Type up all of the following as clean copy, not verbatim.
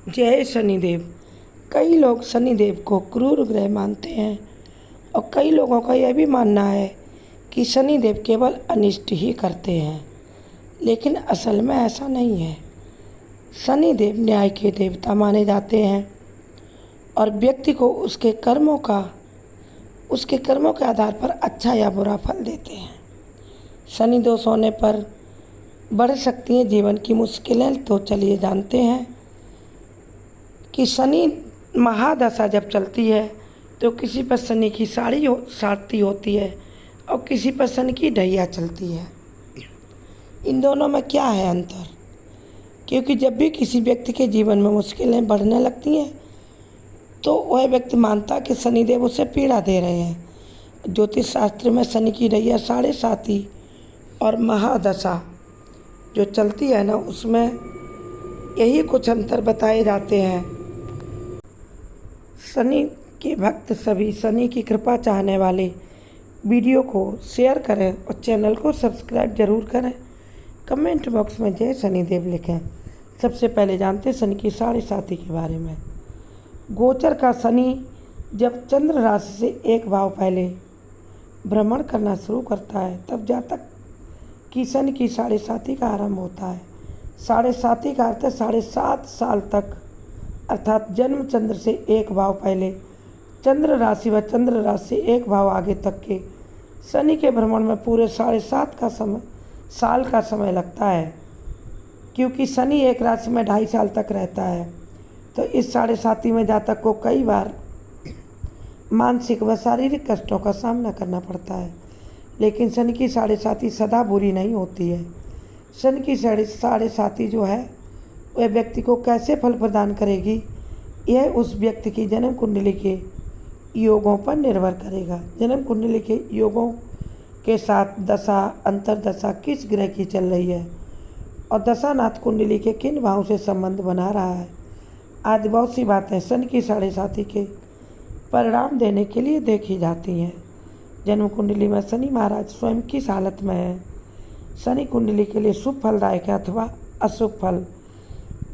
जय शनिदेव। कई लोग शनिदेव को क्रूर ग्रह मानते हैं और कई लोगों का यह भी मानना है कि शनिदेव केवल अनिष्ट ही करते हैं, लेकिन असल में ऐसा नहीं है। शनिदेव न्याय के देवता माने जाते हैं और व्यक्ति को उसके कर्मों के आधार पर अच्छा या बुरा फल देते हैं। शनि दोष होने पर बढ़ सकती हैं जीवन की मुश्किलें। तो चलिए जानते हैं कि शनि महादशा जब चलती है तो किसी पर शनि की साढ़ी होती है और किसी पर शनि की ढैया चलती है। इन दोनों में क्या है अंतर? क्योंकि जब भी किसी व्यक्ति के जीवन में मुश्किलें बढ़ने लगती हैं तो वह व्यक्ति मानता कि शनिदेव उसे पीड़ा दे रहे हैं। ज्योतिष शास्त्र में शनि की ढैया 7.5 और महादशा जो चलती है ना, उसमें यही कुछ अंतर बताए जाते हैं। शनि के भक्त सभी शनि की कृपा चाहने वाले वीडियो को शेयर करें और चैनल को सब्सक्राइब जरूर करें। कमेंट बॉक्स में जय शनिदेव लिखें। सबसे पहले जानते हैं शनि की 7.5 के बारे में। गोचर का शनि जब चंद्र राशि से एक भाव पहले भ्रमण करना शुरू करता है तब जातक की शनि की 7.5 का आरंभ होता है। 7.5 का अर्थ है 7.5 साल तक, अर्थात जन्म चंद्र से एक भाव पहले चंद्र राशि व चंद्र राशि से एक भाव आगे तक के शनि के भ्रमण में पूरे 7.5 साल का समय लगता है। क्योंकि शनि एक राशि में 2.5 साल तक रहता है तो इस 7.5 में जातक को कई बार मानसिक व शारीरिक कष्टों का सामना करना पड़ता है। लेकिन शनि की 7.5 सदा बुरी नहीं होती है। शनि की 7.5 जो है वह व्यक्ति को कैसे फल प्रदान करेगी, यह उस व्यक्ति की जन्म कुंडली के योगों पर निर्भर करेगा। जन्म कुंडली के योगों के साथ दशा अंतरदशा किस ग्रह की चल रही है और दशानाथ कुंडली के किन भावों से संबंध बना रहा है आदि बहुत सी बातें शनि की 7.5 के परिणाम देने के लिए देखी जाती हैं। जन्म कुंडली में शनि महाराज स्वयं किस हालत में है, शनि कुंडली के लिए शुभ फलदायक है अथवा अशुभ फल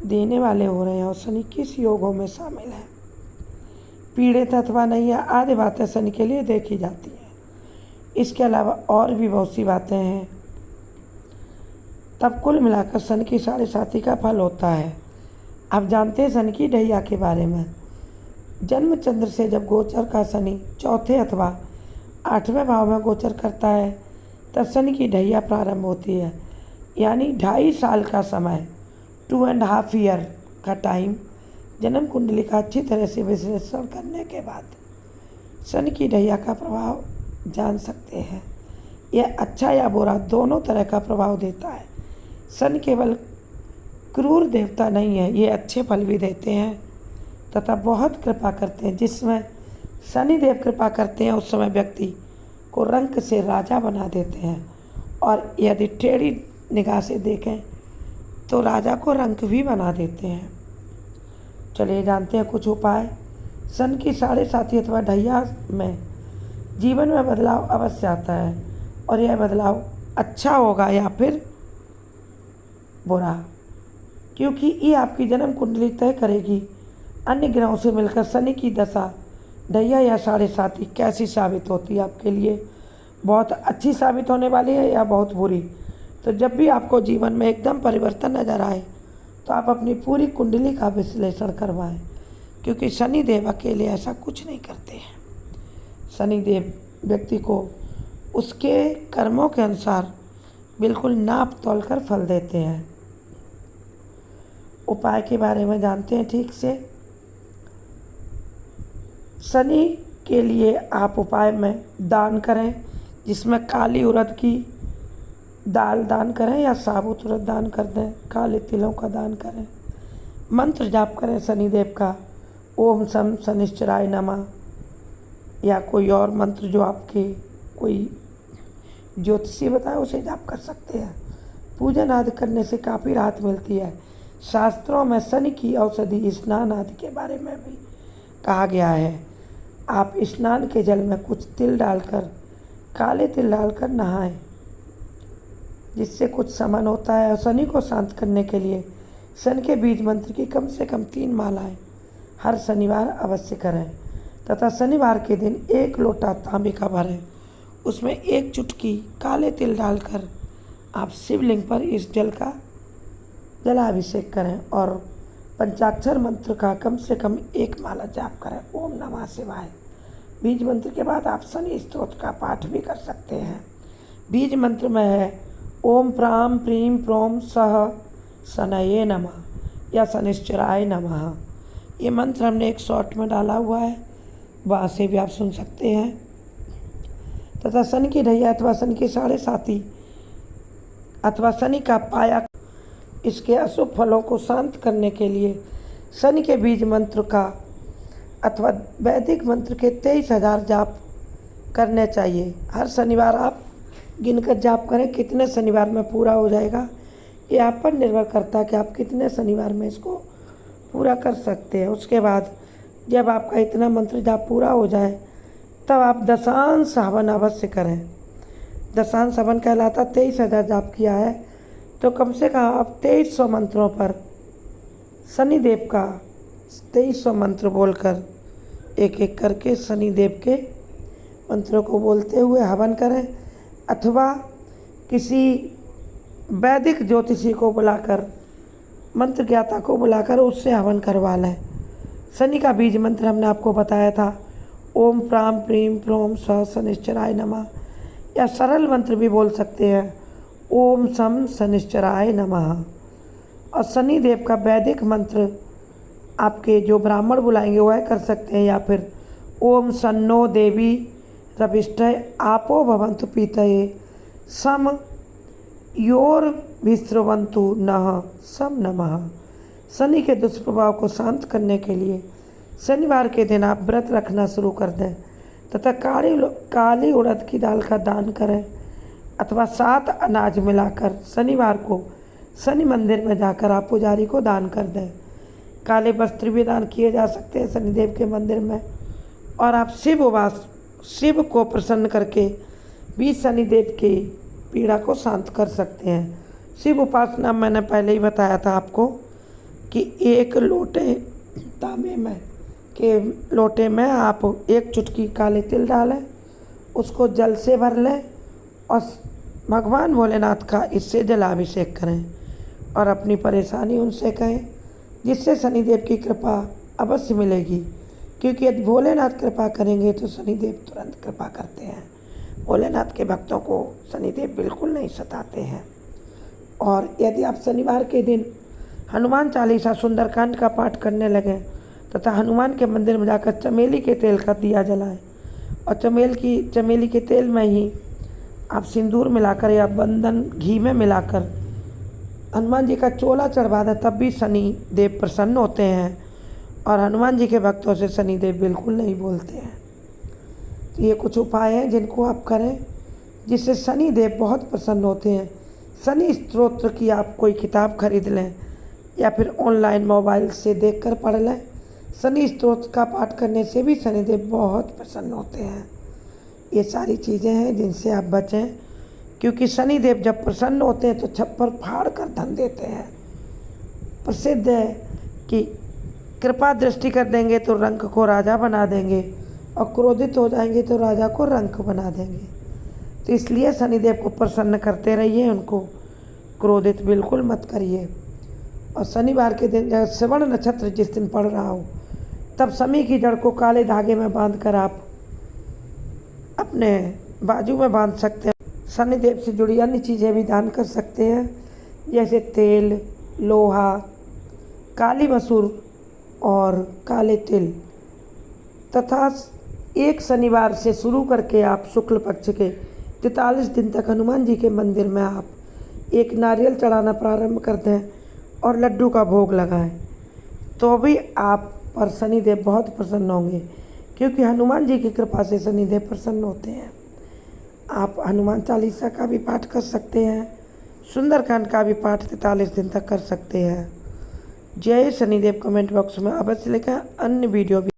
देने वाले हो रहे हैं और शनि किस योगों में शामिल है, पीड़ित अथवा नहीं है आदि बातें शनि के लिए देखी जाती हैं। इसके अलावा और भी बहुत सी बातें हैं। तब कुल मिलाकर शनि की 7.5 का फल होता है। अब जानते हैं शनि की ढैया के बारे में। जन्म चंद्र से जब गोचर का शनि चौथे अथवा 8वें भाव में गोचर करता है तब शनि की ढैया प्रारंभ होती है, यानी 2.5 साल का समय, 2.5 ईयर का टाइम। जन्म कुंडली का अच्छी तरह से विश्लेषण करने के बाद शनि की ढैया का प्रभाव जान सकते हैं। यह अच्छा या बुरा दोनों तरह का प्रभाव देता है। शनि केवल क्रूर देवता नहीं है, ये अच्छे फल भी देते हैं तथा बहुत कृपा करते हैं। जिसमें शनिदेव कृपा करते हैं उस समय व्यक्ति को रंक से राजा बना देते हैं और यदि टेढ़ी निगाह से देखें तो राजा को रंक भी बना देते हैं। चलिए जानते हैं कुछ उपाय। शनि की 7.5 अथवा ढैया में जीवन में बदलाव अवश्य आता है और यह बदलाव अच्छा होगा या फिर बुरा, क्योंकि ये आपकी जन्म कुंडली तय करेगी अन्य ग्रहों से मिलकर शनि की दशा ढैया या 7.5 कैसी साबित होती है आपके लिए। बहुत अच्छी साबित होने वाली है या बहुत बुरी। तो जब भी आपको जीवन में एकदम परिवर्तन नजर आए तो आप अपनी पूरी कुंडली का विश्लेषण करवाएं, क्योंकि शनिदेव अकेले ऐसा कुछ नहीं करते हैं। शनिदेव व्यक्ति को उसके कर्मों के अनुसार बिल्कुल नाप तोल कर फल देते हैं। उपाय के बारे में जानते हैं ठीक से। शनि के लिए आप उपाय में दान करें, जिसमें काली उड़द की दाल दान करें या साबुत उड़द दान कर दें, काले तिलों का दान करें, मंत्र जाप करें शनिदेव का, ओम शम शनिश्चराय नमः, या कोई और मंत्र जो आपके कोई ज्योतिषी बताए उसे जाप कर सकते हैं। पूजन आदि करने से काफ़ी राहत मिलती है। शास्त्रों में शनि की औषधि स्नान आदि के बारे में भी कहा गया है। आप स्नान के जल में कुछ तिल डालकर, काले तिल डालकर नहाएं, जिससे कुछ शमन होता है। और शनि को शांत करने के लिए शनि के बीज मंत्र की कम से कम 3 मालाएं हर शनिवार अवश्य करें तथा शनिवार के दिन 1 लोटा तांबे का भरें, उसमें 1 चुटकी काले तिल डालकर आप शिवलिंग पर इस जल का जलाभिषेक करें और पंचाक्षर मंत्र का कम से कम 1 माला जाप करें। ओम नमः शिवाय। बीज मंत्र के बाद आप शनि स्तोत्र का पाठ भी कर सकते हैं। बीज मंत्र में है ओम प्राम प्रीम प्रोम सह शनये नमः या शनिश्चराय नमः। ये मंत्र हमने एक शॉर्ट में डाला हुआ है, वहाँ से भी आप सुन सकते हैं। तथा शनि की ढैया अथवा शनि के 7.5 अथवा शनि का पाया, इसके अशुभ फलों को शांत करने के लिए शनि के बीज मंत्र का अथवा वैदिक मंत्र के 23,000 जाप करने चाहिए। हर शनिवार आप गिनकर जाप करें। कितने शनिवार में पूरा हो जाएगा ये आप पर निर्भर करता है कि आप कितने शनिवार में इसको पूरा कर सकते हैं। उसके बाद जब आपका इतना मंत्र जाप पूरा हो जाए तब आप दशांश हवन अवश्य करें। दशांश हवन कहलाता 23,000 जाप किया है तो कम से कम आप 2300 मंत्रों पर शनिदेव का 2300 मंत्र बोलकर एक एक करके शनिदेव के मंत्रों को बोलते हुए हवन करें अथवा किसी वैदिक ज्योतिषी को बुलाकर, मंत्र ज्ञाता को बुलाकर उससे हवन करवा लें। शनि का बीज मंत्र हमने आपको बताया था ओम प्राम प्रीम प्रोम स शनिश्चराय नमः, या सरल मंत्र भी बोल सकते हैं ओम सम शनिश्चराय नमः। और शनिदेव का वैदिक मंत्र आपके जो ब्राह्मण बुलाएंगे वह कर सकते हैं, या फिर ओम सन्नो देवी रविष्टय आपो भवन्तु पीतये सम योर विस्रवंतु नः सम नमः। शनि के दुष्प्रभाव को शांत करने के लिए शनिवार के दिन आप व्रत रखना शुरू कर दें तथा काली उड़द की दाल का दान करें अथवा 7 अनाज मिलाकर शनिवार को शनि मंदिर में जाकर आप पुजारी को दान कर दें। काले वस्त्र भी दान किए जा सकते हैं शनिदेव के मंदिर में। और आप शिव को प्रसन्न करके भी शनिदेव की पीड़ा को शांत कर सकते हैं। शिव उपासना मैंने पहले ही बताया था आपको कि 1 लोटे तांबे में के लोटे में आप 1 चुटकी काले तिल डालें, उसको जल से भर लें और भगवान भोलेनाथ का इससे जलाभिषेक करें और अपनी परेशानी उनसे कहें, जिससे शनिदेव की कृपा अवश्य मिलेगी। क्योंकि यदि भोलेनाथ कृपा करेंगे तो शनिदेव तुरंत कृपा करते हैं। भोलेनाथ के भक्तों को शनिदेव बिल्कुल नहीं सताते हैं। और यदि आप शनिवार के दिन हनुमान चालीसा सुंदरकांड का पाठ करने लगें तथा हनुमान के मंदिर में जाकर चमेली के तेल का दिया जलाएं और चमेली के तेल में ही आप सिंदूर मिलाकर या बंधन घी में मिलाकर हनुमान जी का चोला चढ़वा दें, तब भी शनि देव प्रसन्न होते हैं और हनुमान जी के भक्तों से शनिदेव बिल्कुल नहीं बोलते हैं। तो ये कुछ उपाय हैं जिनको आप करें जिससे शनि देव बहुत प्रसन्न होते हैं। शनि स्तोत्र की आप कोई किताब खरीद लें या फिर ऑनलाइन मोबाइल से देखकर पढ़ लें। शनि स्तोत्र का पाठ करने से भी शनिदेव बहुत प्रसन्न होते हैं। ये सारी चीज़ें हैं जिनसे आप बचें, क्योंकि शनिदेव जब प्रसन्न होते हैं तो छप्पर फाड़ कर धन देते हैं। प्रसिद्ध है कि कृपा दृष्टि कर देंगे तो रंक को राजा बना देंगे और क्रोधित हो जाएंगे तो राजा को रंक बना देंगे। तो इसलिए शनिदेव को प्रसन्न करते रहिए, उनको क्रोधित बिल्कुल मत करिए। और शनिवार के दिन जब श्रवण नक्षत्र जिस दिन पड़ रहा हो तब शमी की जड़ को काले धागे में बांधकर आप अपने बाजू में बांध सकते हैं। शनिदेव से जुड़ी अन्य चीज़ें भी दान कर सकते हैं, जैसे तेल, लोहा, काली मसूर और काले तिल। तथा 1 शनिवार से शुरू करके आप शुक्ल पक्ष के 43 दिन तक हनुमान जी के मंदिर में आप 1 नारियल चढ़ाना प्रारंभ कर दें और लड्डू का भोग लगाएं, तो भी आप पर शनिदेव बहुत प्रसन्न होंगे, क्योंकि हनुमान जी की कृपा से शनिदेव प्रसन्न होते हैं। आप हनुमान चालीसा का भी पाठ कर सकते हैं, सुंदरकांड का भी पाठ 43 दिन तक कर सकते हैं। जय शनिदेव कमेंट बॉक्स में अवश्य लिखें। अन्य वीडियो भी